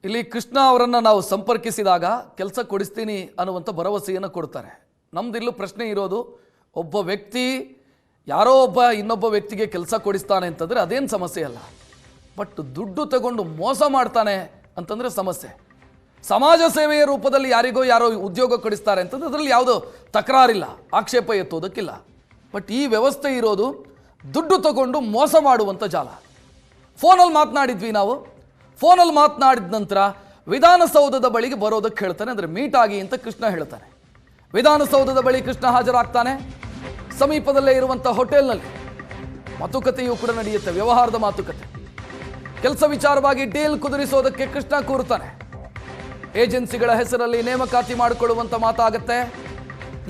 ಇಲ್ಲಿ ಕೃಷ್ಣ ಅವರನ್ನು ನಾವು ಸಂಪರ್ಕಿಸಿದಾಗ ಕೆಲಸ ಕೊಡಿಸ್ತೀನಿ ಅನ್ನುವಂಥ ಭರವಸೆಯನ್ನು ಕೊಡ್ತಾರೆ. ನಮ್ದಿಲ್ಲೂ ಪ್ರಶ್ನೆ ಇರೋದು, ಒಬ್ಬ ವ್ಯಕ್ತಿ ಯಾರೋ ಒಬ್ಬ ಇನ್ನೊಬ್ಬ ವ್ಯಕ್ತಿಗೆ ಕೆಲಸ ಕೊಡಿಸ್ತಾನೆ ಅಂತಂದರೆ ಅದೇನು ಸಮಸ್ಯೆ ಅಲ್ಲ. ಬಟ್ ದುಡ್ಡು ತಗೊಂಡು ಮೋಸ ಮಾಡ್ತಾನೆ ಅಂತಂದರೆ ಸಮಸ್ಯೆ. ಸಮಾಜ ಸೇವೆಯ ರೂಪದಲ್ಲಿ ಯಾರೋ ಉದ್ಯೋಗ ಕೊಡಿಸ್ತಾರೆ ಅಂತಂದ್ರೆ ಅದರಲ್ಲಿ ಯಾವುದೋ ತಕರಾರಿಲ್ಲ, ಆಕ್ಷೇಪ ಎತ್ತೋದಕ್ಕಿಲ್ಲ. ಬಟ್ ಈ ವ್ಯವಸ್ಥೆ ಇರೋದು ದುಡ್ಡು ತಗೊಂಡು ಮೋಸ ಮಾಡುವಂಥ ಜಾಲ. ಫೋನಲ್ಲಿ ಮಾತನಾಡಿದ್ವಿ ನಾವು. ಫೋನಲ್ಲಿ ಮಾತನಾಡಿದ ನಂತರ ವಿಧಾನಸೌಧದ ಬಳಿಗೆ ಬರೋದಕ್ಕೆ ಹೇಳ್ತಾನೆ, ಅಂದರೆ ಮೀಟ್ ಆಗಿ ಅಂತ ಕೃಷ್ಣ ಹೇಳ್ತಾನೆ. ವಿಧಾನಸೌಧದ ಬಳಿ ಕೃಷ್ಣ ಹಾಜರಾಗ್ತಾನೆ. ಸಮೀಪದಲ್ಲೇ ಇರುವಂಥ ಹೋಟೆಲ್ನಲ್ಲಿ ಮಾತುಕತೆಯೂ ಕೂಡ ನಡೆಯುತ್ತೆ, ವ್ಯವಹಾರದ ಮಾತುಕತೆ. ಕೆಲಸ ವಿಚಾರವಾಗಿ ಡೀಲ್ ಕುದುರಿಸೋದಕ್ಕೆ ಕೃಷ್ಣ ಕೂರುತ್ತಾನೆ. ಏಜೆನ್ಸಿಗಳ ಹೆಸರಲ್ಲಿ ನೇಮಕಾತಿ ಮಾಡಿಕೊಳ್ಳುವಂಥ ಮಾತಾಗುತ್ತೆ.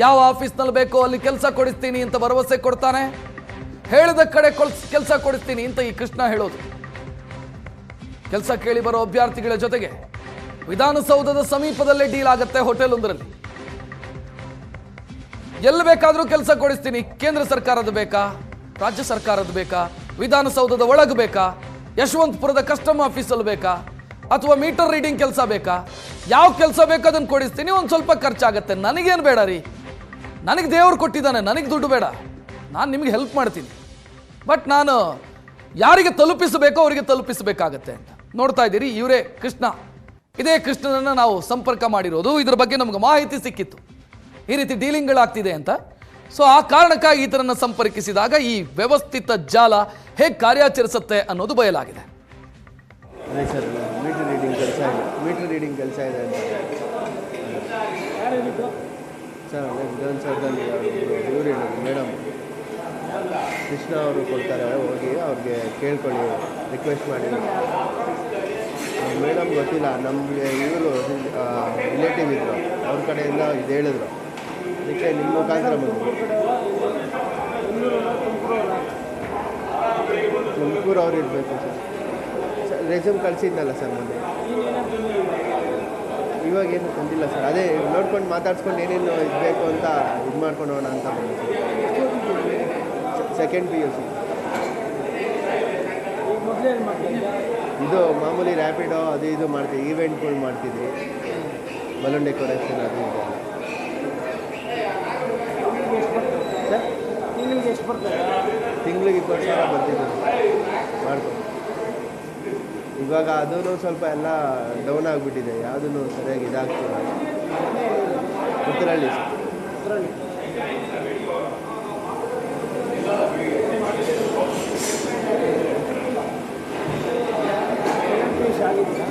ಯಾವ ಆಫೀಸ್ನಲ್ಲಿ ಬೇಕೋ ಅಲ್ಲಿ ಕೆಲಸ ಕೊಡಿಸ್ತೀನಿ ಅಂತ ಭರವಸೆ ಕೊಡ್ತಾನೆ. ಹೇಳಿದ ಕಡೆ ಕೆಲಸ ಕೊಡಿಸ್ತೀನಿ ಅಂತ ಈ ಕೃಷ್ಣ ಹೇಳೋದು. ಕೆಲಸ ಕೇಳಿ ಬರೋ ಅಭ್ಯರ್ಥಿಗಳ ಜೊತೆಗೆ ವಿಧಾನಸೌಧದ ಸಮೀಪದಲ್ಲೇ ಡೀಲ್ ಆಗುತ್ತೆ ಹೋಟೆಲ್ ಒಂದರಲ್ಲಿ. ಎಲ್ಲಿ ಬೇಕಾದರೂ ಕೆಲಸ ಕೊಡಿಸ್ತೀನಿ. ಕೇಂದ್ರ ಸರ್ಕಾರದ ಬೇಕಾ, ರಾಜ್ಯ ಸರ್ಕಾರದ ಬೇಕಾ, ವಿಧಾನಸೌಧದ ಒಳಗೆ ಬೇಕಾ, ಯಶವಂತಪುರದ ಕಸ್ಟಮ್ ಆಫೀಸಲ್ಲಿ ಬೇಕಾ, ಅಥವಾ ಮೀಟರ್ ರೀಡಿಂಗ್ ಕೆಲಸ ಬೇಕಾ, ಯಾವ ಕೆಲಸ ಬೇಕೋ ಅದನ್ನು ಕೊಡಿಸ್ತೀನಿ. ಒಂದು ಸ್ವಲ್ಪ ಖರ್ಚಾಗತ್ತೆ, ನನಗೇನು ಬೇಡ ರೀ, ನನಗೆ ದೇವ್ರು ಕೊಟ್ಟಿದ್ದಾನೆ, ನನಗೆ ದುಡ್ಡು ಬೇಡ, ನಾನು ನಿಮಗೆ ಹೆಲ್ಪ್ ಮಾಡ್ತೀನಿ. ಬಟ್ ನಾನು ಯಾರಿಗೆ ತಲುಪಿಸಬೇಕೋ ಅವರಿಗೆ ತಲುಪಿಸಬೇಕಾಗತ್ತೆ ಅಂತ. ನೋಡ್ತಾ ಇದ್ದೀರಿ, ಇವರೇ ಕೃಷ್ಣ. ಇದೇ ಕೃಷ್ಣನನ್ನು ನಾವು ಸಂಪರ್ಕ ಮಾಡಿರೋದು. ಇದ್ರ ಬಗ್ಗೆ ನಮ್ಗೆ ಮಾಹಿತಿ ಸಿಕ್ಕಿತ್ತು, ಈ ರೀತಿ ಡೀಲಿಂಗ್ಗಳಾಗ್ತಿದೆ ಅಂತ. ಸೊ ಆ ಕಾರಣಕ್ಕಾಗಿ ಈತನನ್ನು ಸಂಪರ್ಕಿಸಿದಾಗ ಈ ವ್ಯವಸ್ಥಿತ ಜಾಲ ಹೇಗೆ ಕಾರ್ಯಾಚರಿಸುತ್ತೆ ಅನ್ನೋದು ಬಯಲಾಗಿದೆ. ಅದೇ ಸರ್, ಮೀಟರ್ ರೀಡಿಂಗ್ ಕೆಲಸ ಇದೆ ಅಂತ ಸರ್. ಅದೇ ವಿಧಾನಸೌಧದಲ್ಲಿ ಇವರು ಹೇಳೋದು, ಮೇಡಮ್ ಕೃಷ್ಣ ಅವರು ಕೊಡ್ತಾರೆ, ಹೋಗಿ ಅವ್ರಿಗೆ ಕೇಳ್ಕೊಳ್ಳಿ, ರಿಕ್ವೆಸ್ಟ್ ಮಾಡಿ. ಮೇಡಮ್ ಗೊತ್ತಿಲ್ಲ, ನಮಗೆ ಇವರು ರಿಲೇಟಿವ್ ಇದ್ದರು, ಅವ್ರ ಕಡೆಯಿಂದ ಇದು ಹೇಳಿದ್ರು, ಅದಕ್ಕೆ ನಿಮ್ಮ ಮುಖಾಂತರ ಬಂದರು. ತುಮಕೂರು ಅವ್ರು ಇರಬೇಕು ಸರ್. ರೆಸ್ಯೂಮ್ ಕಳಿಸಿದ್ನಲ್ಲ ಸರ್ ಮೊನ್ನೆ, ಇವಾಗ ಏನು ತಂದಿಲ್ಲ ಸರ್. ಅದೇ ನೋಡ್ಕೊಂಡು ಮಾತಾಡ್ಸ್ಕೊಂಡು ಏನೇನು ಇರಬೇಕು ಅಂತ ಇದು ಮಾಡ್ಕೊಂಡು ಹೋಗೋಣ ಅಂತ ಬಂದು ಸೆಕೆಂಡ್ PUC. ಇದು ಮಾಮೂಲಿ ರ್ಯಾಪಿಡೋ ಅದು ಇದು ಮಾಡ್ತೀವಿ, ಈವೆಂಟ್ಗಳು ಮಾಡ್ತಿದ್ವಿ, ಬಲೂನ್ ಡೆಕೋರೇಷನ್ ಅದು ಇದು. ಸರ್ ತಿಂಗಳಿಗೆ 20,000 ಬರ್ತಿದ್ರು ಮಾಡ್ಕೊಂಡು. ಇವಾಗ ಅದೂ ಸ್ವಲ್ಪ ಎಲ್ಲ ಡೌನ್ ಆಗಿಬಿಟ್ಟಿದೆ, ಯಾವುದೂ ಸರಿಯಾಗಿ ಇದಾಗ್ತಿಲ್ಲ. Uttarahalli sir.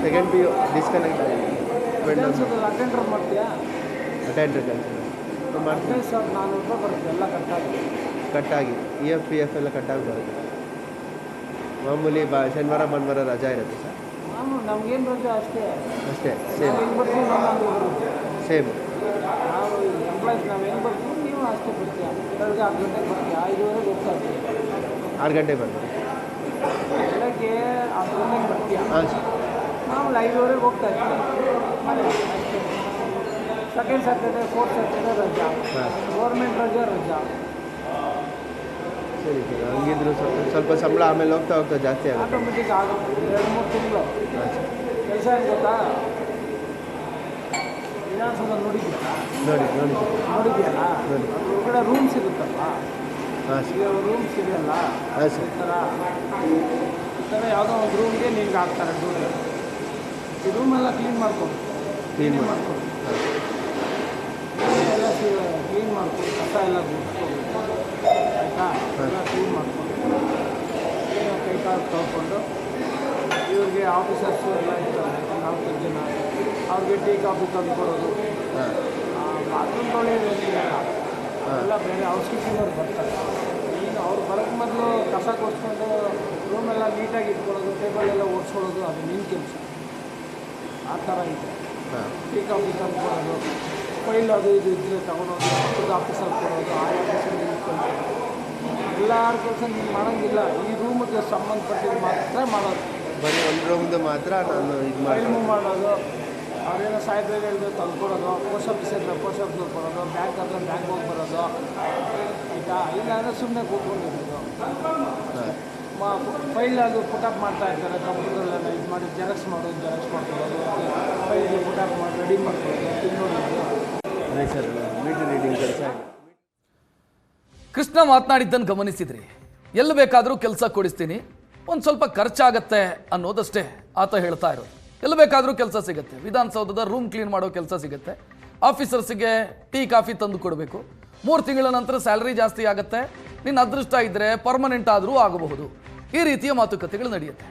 Second PU disconnect ಆಗಿದೆ. ಅಟೆಂಡರ್ ಮಾಡ್ತೀಯಾ? ಅಟೆಂಡರ್ ಕೆಲಸ ಮಾಡ್ತೀನಿ ಸರ್. 400 ರೂಪಾಯಿ ಬರುತ್ತೆ, ಎಲ್ಲ ಕಟ್ಟಾಗಿ EF PF ಎಲ್ಲ ಕಟ್ಟಾಗಿ ಬರುತ್ತೆ. ಮಾಮೂಲಿ ಶನಿವಾರ ಭಾನುವಾರ ರಜಾ ಇರುತ್ತೆ ಸರ್. ನಮ್ಗೇನು ರಜೆ ಅಷ್ಟೇ ಸೇಮ್ ಸೇಮ್. ನಾವು ಎಂಪ್ಲಾಯ್ಸ್ ನಾವು ಹೆಂಗೆ ಬರ್ತೀವಿ, ನೀವು ಅಷ್ಟೇ ಬರ್ತೀಯ. ಬೆಳಗ್ಗೆ 6 ಗಂಟೆಗೆ ಬರ್ತೀಯ, 5:30 ಹೋಗ್ತಾ ಇರ್ತೀವಿ. 6 ಗಂಟೆಗೆ ಬರ್ತೀವಿ. ಬೆಳಗ್ಗೆ 10 ಗಂಟೆಗೆ ಬರ್ತೀಯ. ಹಾಂ ಸರ್. ನಾವು 5:30 ಹೋಗ್ತಾ ಇರ್ತೀವಿ. ಸೆಕೆಂಡ್ ಸ್ಯಾಟರ್ಡೆ, ಫೋರ್ತ್ ಸ್ಯಾಟರ್ಡೆ ರಜಾ, ಗೌರ್ಮೆಂಟ್ ರಜಾ. ಸರಿ ಸರ್, ಹಂಗಿದ್ರು ಸ್ವಲ್ಪ ಸಂಬಳ ಆಮೇಲೆ ಹೋಗ್ತಾ ಜಾಸ್ತಿ ಆಗುತ್ತೆ. ಆಟೋಮೆಟಿಕ್ ಆಗುತ್ತೆ. 2-3 ತಿಂಗಳು ಹಾಂ ಸರ್. ಕೆಲಸ ಏನು ಗೊತ್ತಾ, ವಿಧಾನಸೌಧ ನೋಡಿದ್ಯಲ್ಲ ನೋಡಿ ಹೊರಗಡೆ ರೂಮ್ಸ್ ಇರುತ್ತಲ್ಲ. ಹಾಂ ಸರ್. ಈಗ ರೂಮ್ಸ್ ಇದೆಯಲ್ಲ, ಹಾಂ ಸರ್. ಈ ಥರ ಯಾವುದೋ ಒಂದು ರೂಮ್ಗೆ ನಿಮ್ಗೆ ಹಾಕ್ತಾರೆ ಡ್ಯೂಟಿ. ಈ ರೂಮೆಲ್ಲ ಕ್ಲೀನ್ ಮಾಡ್ಕೊಂಡು ಕ್ಲೀನ್ ಎಲ್ಲ ಕ್ಲೀನ್ ಮಾಡ್ಕೊಂಡು ಕಸ ಎಲ್ಲ ಗುಡಿಸ್ಕೊಂಡು, ಆಯಿತಾ, ಎಲ್ಲ ಕ್ಲೀನ್ ಮಾಡ್ಕೊಂಡು ಕೈ ಕಾಲು ತೊಳ್ಕೊಂಡು ಇವ್ರಿಗೆ ಆಫೀಸರ್ಸು ಎಲ್ಲ ಇರ್ತಾರೆ, 4 ಜನ. ಅವ್ರಿಗೆ ಟೀ ಕಾಫಿ ತಂದು ಕೊಡೋದು, ಬಾತ್ರೂಮ್ ತೊಳೆಯೋದೇನಿಲ್ಲ, ಎಲ್ಲ ಬೇರೆ ಹೌಸ್ ಕೀಪಿಂಗ್ ಬರ್ತಾರೆ. ಈಗ ಅವ್ರು ಬರೋಕ್ಕೆ ಮೊದಲು ಕಸ ಕೊಡಿಸ್ಕೊಂಡು ರೂಮೆಲ್ಲ ನೀಟಾಗಿ ಇಟ್ಕೊಳ್ಳೋದು, ಟೇಬಲ್ ಎಲ್ಲ ಓಡಿಸ್ಕೊಳ್ಳೋದು, ಅದು ನಿನ್ನ ಕೆಲಸ. ಆ ಥರ ಇದೆ. ಟೀ ಕಾಫಿ ತಂದು ಕೊಡೋದು, ಫೈಲ್ ಅದು ಇದು ಇದ್ದರೆ ತೊಗೊಳೋದು, ಪಕ್ಕದ ಆಫೀಸಲ್ಲಿ ಕೊಡೋದು, ಆ ಆಫೀಸಲ್ಲಿ ಇಟ್ಕೊಂಡು ಎಲ್ಲರ ಕೆಲಸ ನೀವು ಮಾಡೋಂಗಿಲ್ಲ. ಈ ರೂಮಿಗೆ ಸಂಬಂಧಪಟ್ಟಿದ್ದು ಮಾತ್ರ ಮಾಡೋದು. ಬರೀ ಒಂದು ರೂಮ್ದು ಮಾತ್ರ ನಾನು ಇದು ಫೈಲ್ ಮೂವ್ ಮಾಡೋದು, ಅವ್ರೇನೋ ಸಾಯ್ಬ್ರಿಗೆ ಹೇಳಿದ್ರೆ ತಂದ್ಕೊಡೋದು, ಪೋಸ್ಟ್ ಆಫೀಸ್ ಇದ್ದರೆ ಪೋಸ್ಟ್ ಆಫೀಸ್ಗೆ ಕೊಡೋದು, ಬ್ಯಾಂಕ್ ಆದರೆ ಬ್ಯಾಂಕ್ ಹೋಗಿ ಬರೋದು, ಆಯಿತಾ. ಇಲ್ಲಾಂದರೆ ಸುಮ್ಮನೆ ಕೂತ್ಕೊಂಡಿರೋದು. ಫೈಲ್ ಅದು ಪುಟಪ್ ಮಾಡ್ತಾ ಇರ್ತಾರೆ ಕಂಪ್ಯೂಟರ್ಲೆಲ್ಲ ಇದು ಮಾಡಿ ಜೆರಾಕ್ಸ್ ಮಾಡ್ಕೊಡೋದು, ರೆಡಿ ಮಾಡ್ಕೊಳ್ಳೋದು ತಿನ್ನೋದು. ಅದೇ ಸರ್ ಮೀಟರ್ ರೀಡಿಂಗ್ ಕೆಲಸ. ಕೃಷ್ಣ ಮಾತನಾಡಿದ್ದನ್ನು ಗಮನಿಸಿದ್ರಿ. ಎಲ್ಲಿ ಬೇಕಾದರೂ ಕೆಲಸ ಕೊಡಿಸ್ತೀನಿ, ಒಂದು ಸ್ವಲ್ಪ ಖರ್ಚಾಗತ್ತೆ ಅನ್ನೋದಷ್ಟೇ ಆತ ಹೇಳ್ತಾ ಇರೋದು. ಎಲ್ಲಿ ಬೇಕಾದರೂ ಕೆಲಸ ಸಿಗುತ್ತೆ. ವಿಧಾನಸೌಧದ ರೂಮ್ ಕ್ಲೀನ್ ಮಾಡೋ ಕೆಲಸ ಸಿಗುತ್ತೆ, ಆಫೀಸರ್ಸಿಗೆ ಟೀ ಕಾಫಿ ತಂದು ಕೊಡಬೇಕು, 3 ತಿಂಗಳ ನಂತರ ಸ್ಯಾಲರಿ ಜಾಸ್ತಿ ಆಗುತ್ತೆ, ನಿನ್ನ ಅದೃಷ್ಟ ಇದ್ದರೆ ಪರ್ಮನೆಂಟ್ ಆದರೂ ಆಗಬಹುದು. ಈ ರೀತಿಯ ಮಾತುಕತೆಗಳು ನಡೆಯುತ್ತೆ.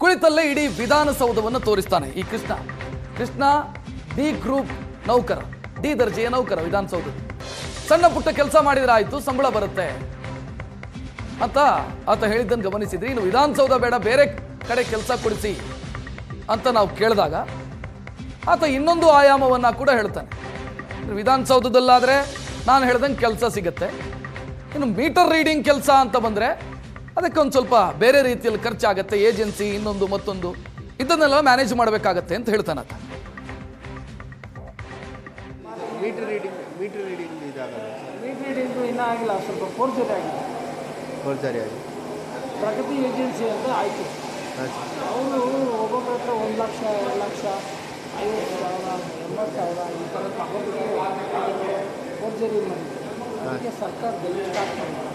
ಕುಳಿತಲ್ಲೇ ಇಡೀ ವಿಧಾನಸೌಧವನ್ನು ತೋರಿಸ್ತಾನೆ ಈ ಕೃಷ್ಣ ಡಿ ಗ್ರೂಪ್ ನೌಕರ, ಡಿ ದರ್ಜೆಯ ನೌಕರ. ವಿಧಾನಸೌಧ ಸಣ್ಣ ಪುಟ್ಟ ಕೆಲಸ ಮಾಡಿದ್ರೆ ಆಯಿತು, ಸಂಬಳ ಬರುತ್ತೆ ಅಂತ ಆತ ಹೇಳಿದ್ದನ್ನು ಗಮನಿಸಿದ್ರಿ. ಇನ್ನು ವಿಧಾನಸೌಧ ಬೇಡ, ಬೇರೆ ಕಡೆ ಕೆಲಸ ಕೊಡಿಸಿ ಅಂತ ನಾವು ಕೇಳಿದಾಗ ಆತ ಇನ್ನೊಂದು ಆಯಾಮವನ್ನು ಕೂಡ ಹೇಳ್ತಾನೆ. ವಿಧಾನಸೌಧದಲ್ಲಾದರೆ ನಾನು ಹೇಳ್ದಂಗೆ ಕೆಲಸ ಸಿಗುತ್ತೆ, ಇನ್ನು ಮೀಟರ್ ರೀಡಿಂಗ್ ಕೆಲಸ ಅಂತ ಬಂದರೆ ಅದಕ್ಕೆ ಒಂದು ಸ್ವಲ್ಪ ಬೇರೆ ರೀತಿಯಲ್ಲಿ ಖರ್ಚಾಗತ್ತೆ, ಏಜೆನ್ಸಿ ಇನ್ನೊಂದು ಮತ್ತೊಂದು ಇದನ್ನೆಲ್ಲ ಮ್ಯಾನೇಜ್ ಮಾಡಬೇಕಾಗತ್ತೆ ಅಂತ ಹೇಳ್ತಾನೆ ಆತ. ಮೀಟರ್ ರೀಡಿಂಗ್ ಇದಾಗಲ್ಲ ಸರ್? ಮೀಟರ್ ರೀಡಿಂಗು ಇನ್ನೂ ಆಗಿಲ್ಲ, ಸ್ವಲ್ಪ ಫೋರ್ಜರಿ ಆಗಿದೆ. ಫೋರ್ಜರಿ ಆಗಿ ಪ್ರಗತಿ ಏಜೆನ್ಸಿ ಅಂತ ಆಯಿತು. ಹಾಂ ಸರ್. ಅವರು ಒಬ್ಬೊಬ್ಬರ ಹತ್ರ 1 ಲಕ್ಷ 2 ಲಕ್ಷ 50,000 80,000 ಈ ಥರ ತಗೊಂಡು ಫೋರ್ಜರಿ ಮಾಡಿದ್ರು. ಅದಕ್ಕೆ ಸರ್ಕಾರದಲ್ಲಿ ಸ್ಟಾರ್ಟ್ ಮಾಡಿದ್ರು.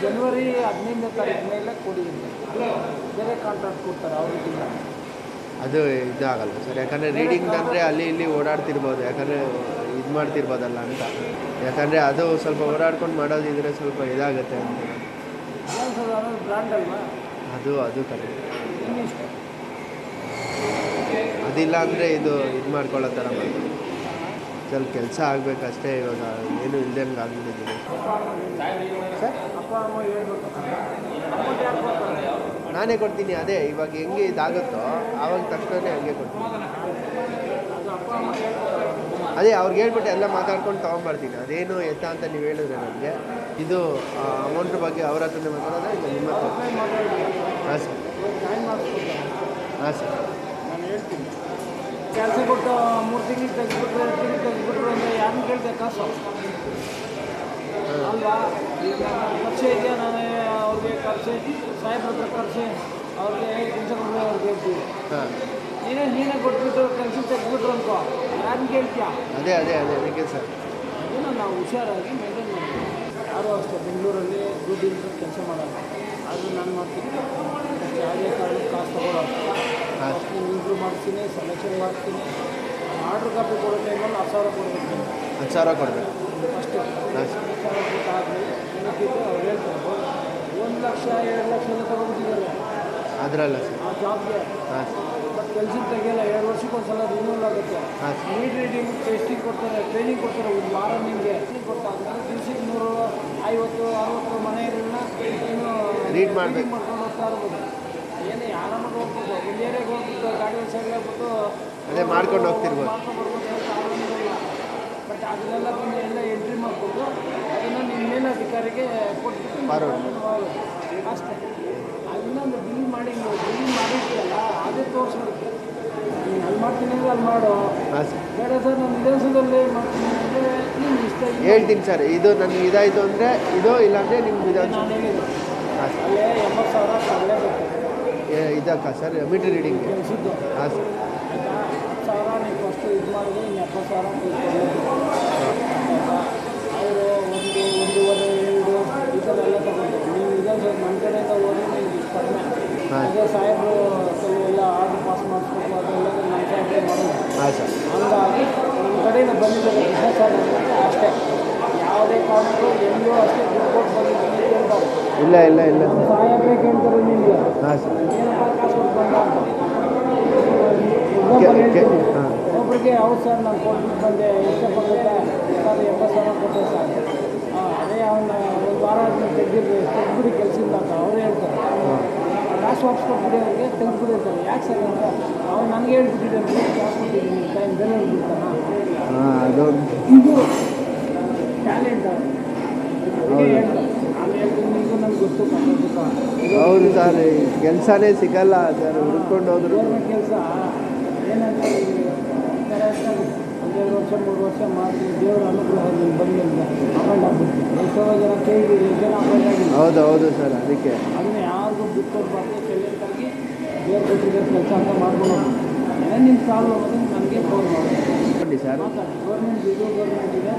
ಜನವರಿ 15ನೇ ತಾರೀಕು ಮೇಲೆ ಕೊಡಿ, ಬೇರೆ ಕಾಂಟ್ರಾಕ್ಟ್ ಕೊಡ್ತಾರೆ ಅವ್ರಿಗೆ. ಅದು ಇದಾಗಲ್ಲ ಸರ್, ಯಾಕಂದರೆ ರೀಡಿಂಗ್ ಅಂದರೆ ಅಲ್ಲಿ ಇಲ್ಲಿ ಓಡಾಡ್ತಿರ್ಬೋದು, ಯಾಕಂದರೆ ಇದು ಮಾಡ್ತಿರ್ಬೋದಲ್ಲ ಅಂತ. ಯಾಕಂದರೆ ಅದು ಸ್ವಲ್ಪ ಓಡಾಡ್ಕೊಂಡು ಮಾಡೋದಿದ್ರೆ ಸ್ವಲ್ಪ ಇದಾಗುತ್ತೆ ಅಂತ. ಬ್ರ್ಯಾಂಡ್ ಅಲ್ವಾ ಅದು ಕರೆಕ್ಟ್. ಇನ್ನಿಷ್ಟ ಅದಿಲ್ಲ ಅಂದರೆ ಇದು ಮಾಡ್ಕೊಳ್ಳೋ ಥರ ಮಾಡಿ ಸ್ವಲ್ಪ ಕೆಲಸ ಆಗಬೇಕಷ್ಟೇ. ಇವಾಗ ಏನು ಇಲ್ದಂಗೆ ಆಗ್ಬಿಟ್ಟಿದ್ದೀನಿ ಸರ್. ಅಪ್ಪ ಅಮ್ಮ ಹೇಳ್ಬೇಕು, ಅಮೌಂಟ್ ಯಾಕೆ ಕೊಡ್ತಾರೆ? ನಾನೇ ಕೊಡ್ತೀನಿ. ಅದೇ ಇವಾಗ ಹೆಂಗೆ ಇದಾಗುತ್ತೋ ಆವಾಗ ತಕ್ಷಣ ಹಂಗೆ ಕೊಡ್ತೀನಿ. ಅದು ಅಪ್ಪ ಅಮ್ಮ ಹೇಳ್ಕೊತಾರೆ. ಅದೇ ಅವ್ರಿಗೆ ಹೇಳ್ಬಿಟ್ಟು ಎಲ್ಲ ಮಾತಾಡ್ಕೊಂಡು ತೊಗೊಂಬರ್ತೀನಿ. ಅದೇನು ಎತ್ತ ಅಂತ ನೀವು ಹೇಳಿದ್ರೆ ನನಗೆ ಇದು ಅಮೌಂಟ್ ಬಗ್ಗೆ ಅವ್ರ ಹತ್ರನೇ ಮಾತಾಡೋದ್ರೆ ಇಲ್ಲ ನಿಮ್ಮ ಹತ್ರ? ಹಾಂ ಸರ್. ಜಾಯಿನ್ ಮಾಡಿಸ್ಕೊಡ್ತಾರೆ. ಹಾಂ ಸರ್. ನಾನು ಹೇಳ್ತೀನಿ, ಕೆಲಸ ಕೊಟ್ಟು 3 ತಿಂಗಳಿಗೆ ತೆಗೆದುಬಿಟ್ರು ಅಂದರೆ ಯಾರನ್ನ ಕೇಳ್ದೆ ಕಾಸು ಅಲ್ವಾ? ಈಗ ನನ್ನ ಖರ್ಚೆ ಇದೆಯಾ, ನಾನೇ ಅವ್ರಿಗೆ ಖರ್ಚು ಸಾಹೇಬ್ರ ಹತ್ರ ಖರ್ಚು ಅವ್ರಿಗೆ ಕೆಲಸ ಕೊಟ್ಟರೆ ಅವ್ರಿಗೆ ಹೇಳ್ತೀವಿ. ಹಾಂ. ನೀನೇ ಕೊಟ್ಬಿಟ್ಟು ಕೆಲಸ ತೆಗೆದ್ಬಿಟ್ರು ಅನ್ಕೋ, ಯಾರನ್ನ ಕೇಳ್ತೀಯ? ಅದೇ ಅದಕ್ಕೆ ಸರ್. ಅದನ್ನು ನಾವು ಹುಷಾರಾಗಿ ಮೇಂಟೈನ್ ಮಾಡ್ತೀವಿ. ಯಾರೂ ಅಷ್ಟೇ ಬೆಂಗಳೂರಲ್ಲಿ ದುಡ್ಡಿಂದ ಕೆಲಸ ಮಾಡೋಲ್ಲ, ಅದು ನಾನು ಮಾಡ್ತೀನಿ. ಯಾವುದೇ ಕಾರಣಕ್ಕೆ ಕಾಸು ತಗೊಳ್ಳೋದು. ಇಂಟ್ರೂ ಮಾಡ್ತೀನಿ, ಸೆಲೆಕ್ಷನ್ ಮಾಡ್ತೀನಿ. ಆರ್ಡ್ರ್ ಕಾಪಿ ಕೊಡೋ ಟೈಮಲ್ಲಿ 10,000 ಕೊಡಬೇಕು. 10,000 ಕೊಡಬೇಕು ಅಷ್ಟೇ. 10,000 ಕೊಟ್ಟಾದ್ಮೇಲೆ ಏನಕ್ಕಿದ್ರೆ ಅವ್ರು ಹೇಳ್ತಾರೆ 1 ಲಕ್ಷ 2 ಲಕ್ಷ ಎಲ್ಲ ತಗೊಬಿಟ್ಟಿದ್ದಾರೆ ಅದರಲ್ಲ ಸರ್. ಆ ಜಾಬ್ಗೆ. ಹಾಂ ಸರ್. ಬಟ್ ಕೆಲಸಕ್ಕೆ ತೆಗಿಯಲ್ಲ, 2 ವರ್ಷಕ್ಕೆ ಒಂದು ಸಲ ರಿನ್ಯೂವಲ್ ಆಗುತ್ತೆ. ಹಾಂ ಸರ್. ನೀಟ್ ರೀಡಿಂಗ್ ಟೆಸ್ಟಿಂಗ್ ಕೊಡ್ತಾರೆ, ಟ್ರೈನಿಂಗ್ ಕೊಡ್ತಾರೆ. 1 ವಾರ ನಿಮಗೆ ಕೊಟ್ಟಾದ್ಮೇಲೆ ದಿವ್ಸಕ್ಕೆ 150 60 ಮನೆಗಳನ್ನ ಏನು ರೀಡ್ ಮಾಡಬೇಕು, ಮಾಡ್ಕೊಂಡು ಹೋಗ್ತಾ ಇರ್ಬೋದು. ಏನು ಯಾರನ್ನ ಹೋಗ್ಬೋದು, ಒಂದು ಏರಿಯಾಗೆ ಹೋಗ್ಬಿಟ್ಟು ಗಾಡಿ ಹೊಸಾಗಿ ಆಗ್ಬಿಟ್ಟು ಅದೇ ಮಾಡ್ಕೊಂಡು ಹೋಗ್ತಿರ್ಬೋದು. ಮಾಡ್ಕೊಂಡ್ಬರ್ಬೋದು ಅಂತ ಆಗೋದಿಲ್ಲ. ಬಟ್ ಅದನ್ನೆಲ್ಲ ಬಂದು ಎಲ್ಲ ಎಂಟ್ರಿ ಮಾಡಿಕೊಂಡು ಅದನ್ನು ನಿಮ್ಮ ಮೇಲಧಿಕಾರಿಗೆ ಕೊಟ್ಬಿಟ್ಟು ಅಷ್ಟೇ. ಇನ್ನೊಂದು ಬಿಲ್ ಮಾಡಿರ್ತೀಯಲ್ಲ ಅದೇ ತೋರಿಸ್ಬಿಡುತ್ತೆ. ನೀನು ಅಲ್ಲಿ ಮಾಡ್ತೀನಿ ಅಂದರೆ ಅಲ್ಲಿ ಮಾಡು. ಹಾಂ ಸರ್. ಬೇಡ ಸರ್ ನಾನು ವಿದೇಶದಲ್ಲಿ ಮಾಡ್ತೀನಿ ಅಂದರೆ ನಿಮ್ಗೆ ಇಷ್ಟ ಹೇಳ್ತೀನಿ ಸರ್. ಇದು ನನಗೆ ಇದಾಯಿತು ಅಂದರೆ ಇದು, ಇಲ್ಲಾಂದರೆ ನಿಮ್ಗೆ ಇದು. ನಾನು ಹೇಳಿದ್ದು ಹಾಂ ಸರ್. ಅಲ್ಲೇ 80,000 ತಗೊಳ್ಳೇಬೇಕು ಇದಕ್ಕ ಸರ್ ಮೀಟರ್ ರೀಡಿಂಗ್ಗೆ? ಕೆಲಸದ್ದು. ಹಾಂ ಸರ್. ಆಯಿತಾ? 10,000 ನೀವು ಫಸ್ಟು ಇದು ಮಾಡಿದ್ರೆ ಇನ್ನು 70,000 ಆಯಿತಾ? ಅವರು 1, 1.5, 2 ಈ ಥರ ಎಲ್ಲ ತಗೊಂಡು ನೀವು ಇದೊಂದು ನನ್ನ ಕಡೆಯಿಂದ ಹೋದ್ರೆ ನೀವು ಇಷ್ಟು ಕಡಿಮೆ. ಅದೇ ಸಾಹೇಬರು ಕೆಲವೆಲ್ಲ ಆರ್ಡ್ರ್ ಪಾಸ್ ಮಾಡಿಸ್ಬೇಕು, ಅದೆಲ್ಲ ನನ್ನ ಸಾಹೇಬ್ರೆ ಮಾಡೋದು. ಹಾಂ ಸರ್. ಹಂಗಾಗಿ ನಮ್ಮ ಕಡೆಯಿಂದ ಬಂದಿದ್ದಾರೆ ಬಿಸ್ನೆಸ್ ಆಗೋದು ಅಷ್ಟೇ. ಯಾವುದೇ ಕಾರಣಕ್ಕೂ ಎಲ್ಲೂ ಅಷ್ಟೇ ದುಡ್ಡು ಕೊಟ್ಟು ಬಂದಿದ್ದೀನಿ ಕೇಳ್ತಾರೆ. ಇಲ್ಲ ಸಾಹೇಬ್ರೆ ಕೇಳ್ತಾರೆ ನಿಮಗೆ. ಹಾಂ ಸರ್. ಏನಪ್ಪ ಕಾಸು ಕೊಟ್ಟು ಬಂದ ಅಂತ ಎಕ್ಸಾಂಪಲ್ ಹೇಳ್ತೀನಿ. ಒಬ್ಬರಿಗೆ ಹೌದು ಸರ್ ನಾನು ಕೊಟ್ಬಿಟ್ಟು ಬಂದೆ, ಎಷ್ಟಪ್ಪ ಗೊತ್ತಾ ಸರ್ 80,000 ಕೊಟ್ಟೆ ಸರ್. ಅದೇ ಅವನ್ನ 1 ವಾರ ತೆಗೆದ್ಬಿಡಿ ಕೆಲಸದಿಂದ ಅಂತ ಅವ್ರು ಹೇಳ್ತಾರೆ. ಕಾಸು ವಾಪಸ್ ಕೊಟ್ಬಿಡಿ ಅವ್ರಿಗೆ, ತೆಗೆದ್ಬಿಡಿರ್ತಾರೆ. ಯಾಕೆ ಸರ್ ಅಂತ ಅವ್ನು ನನಗೆ ಹೇಳ್ಬಿಟ್ಟಿದೆ ಅಂತ ಕಾಸು ಕೊಟ್ಟಿದ್ದೀನಿ ಟೈಮ್ ಬೆಲೆ ಹೇಳ್ಬಿಡ್ತಾನ. ಇದು ಟ್ಯಾಲೆಂಟ್ ಅವ್ರಿಗೆ ಹೇಳ್ತಾರೆ. ನಾನು ಹೇಳ್ತೀನಿ ಇದು ನನಗೆ ಗೊತ್ತು ಕನ್ನಡ. ಹೌದು ಸರ್. ಕೆಲಸನೇ ಸಿಗಲ್ಲ ಸರ್, ಹುಡ್ಕೊಂಡು ಹೋದ್ರು. ಗೌರ್ಮೆಂಟ್ ಕೆಲಸ ಏನಂತ ಈ ಥರ ಒಂದೆರಡು ವರ್ಷ 3 ವರ್ಷ ಮಾಡ್ತೀವಿ, ದೇವರ ಅನುಗ್ರಹ ಬಂದಿಲ್ಲ ಅಪಾಯಿಂಟ್ ಆಗ್ಬಿಡ್ತೀವಿ. ಎಷ್ಟೋ ಜನ ಕೇಳಿದ್ದೀವಿ, ಜನ ಅಪಾಯಿಂಟ್ ಆಗಿಲ್ಲ. ಹೌದು ಸರ್. ಅದಕ್ಕೆ ಅದನ್ನ ಯಾರಿಗೂ ಬಿಟ್ಟು ಬಾರ್ದು ಸೈಲೆಂಟಾಗಿ ದೇವ್ರ ಕೊಟ್ಟಿರೋ ಕೆಲಸ ಅಂತ ಮಾಡ್ಕೊಂಡು ಹೋಗ್ತೀವಿ. ನಿಮ್ಮ ಪ್ರಾಬ್ಲಮ್ ಅಂದರೆ ನನಗೆ ಫೋನ್ ಮಾಡಿ ಬನ್ನಿ ಸರ್. ಮಾತಾಡಿ. ಗೌರ್ಮೆಂಟ್ ಇದೆ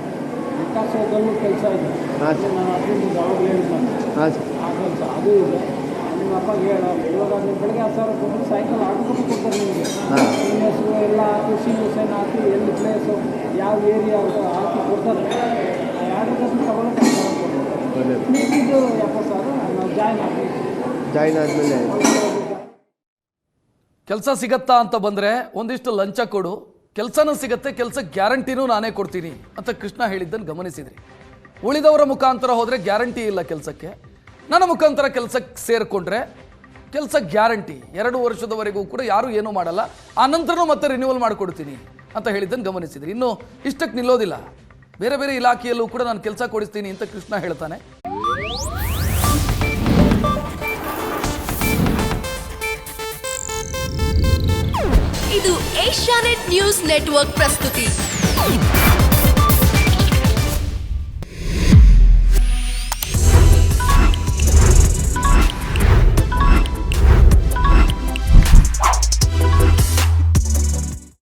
ವಿಕಾಸದಲ್ಲೂ ಕೆಲಸ ಇದೆ. ಹಾಂ ಸರ್. ನಾನು ಅದರಿಂದ ಯಾವಾಗಲೂ ಹೇಳ್ತಾನೆ ಹಾಂ ಸರ್. ಆ ಕೆಲಸ ಅದು ಇದೆ. ನಿಮ್ಮ ಅಪ್ಪಗೆ ಹೇಳೋ ಇವಾಗ ನೀವು ಬೆಳಗ್ಗೆ 10,000 ಕೊಟ್ಟು ಸಾಯಂಕಾಲ ಆಟೋಕ್ಕೆ ಕೊಡ್ತಾರೆ ನಿಮಗೆ. ಹಾಂ. ನಿಮ್ಮ ಹೆಸರು ಎಲ್ಲ ಹಾಕಿ ಸೈನ್ ಹಾಕಿ ಎಲ್ಲಿ ಪ್ಲೇಸು ಯಾವ ಏರಿಯಾ ಹಾಕಿ ಕೊಡ್ತಾರೆ. ಆಟೋಕ್ಕೆ ತಗೊಳ್ಳೋಕೆ 10,000 ಕೊಡ್ತಾರೆ. ಒಳ್ಳೆಯದು. ಇದು 70,000 ನಾವು ಜಾಯ್ನ್ ಆಗ್ತೀವಿ. ಜಾಯ್ನ್ ಆದಮೇಲೆ ಕೆಲಸ ಸಿಗತ್ತಾ ಅಂತ ಬಂದರೆ ಒಂದಿಷ್ಟು ಲಂಚ ಕೊಡು, ಕೆಲಸನೂ ಸಿಗತ್ತೆ, ಕೆಲಸ ಗ್ಯಾರಂಟಿನೂ ನಾನೇ ಕೊಡ್ತೀನಿ ಅಂತ ಕೃಷ್ಣ ಹೇಳಿದ್ದನ್ನು ಗಮನಿಸಿದ್ರಿ. ಉಳಿದವರ ಮುಖಾಂತರ ಹೋದರೆ ಗ್ಯಾರಂಟಿ ಇಲ್ಲ ಕೆಲಸಕ್ಕೆ, ನನ್ನ ಮುಖಾಂತರ ಕೆಲಸಕ್ಕೆ ಸೇರಿಕೊಂಡ್ರೆ ಕೆಲಸ ಗ್ಯಾರಂಟಿ, 2 ವರ್ಷದವರೆಗೂ ಕೂಡ ಯಾರೂ ಏನೂ ಮಾಡಲ್ಲ, ಆ ನಂತರನೂ ಮತ್ತೆ ರಿನ್ಯೂವಲ್ ಮಾಡಿಕೊಡ್ತೀನಿ ಅಂತ ಹೇಳಿದ್ದನ್ನು ಗಮನಿಸಿದ್ರಿ. ಇನ್ನು ಇಷ್ಟಕ್ಕೆ ನಿಲ್ಲೋದಿಲ್ಲ, ಬೇರೆ ಬೇರೆ ಇಲಾಖೆಯಲ್ಲೂ ಕೂಡ ನಾನು ಕೆಲಸ ಕೊಡಿಸ್ತೀನಿ ಅಂತ ಕೃಷ್ಣ ಹೇಳ್ತಾನೆ. ಇದು ಏಷ್ಯಾನೆಟ್ ನ್ಯೂಸ್ ನೆಟ್ವರ್ಕ್ ಪ್ರಸ್ತುತಿ.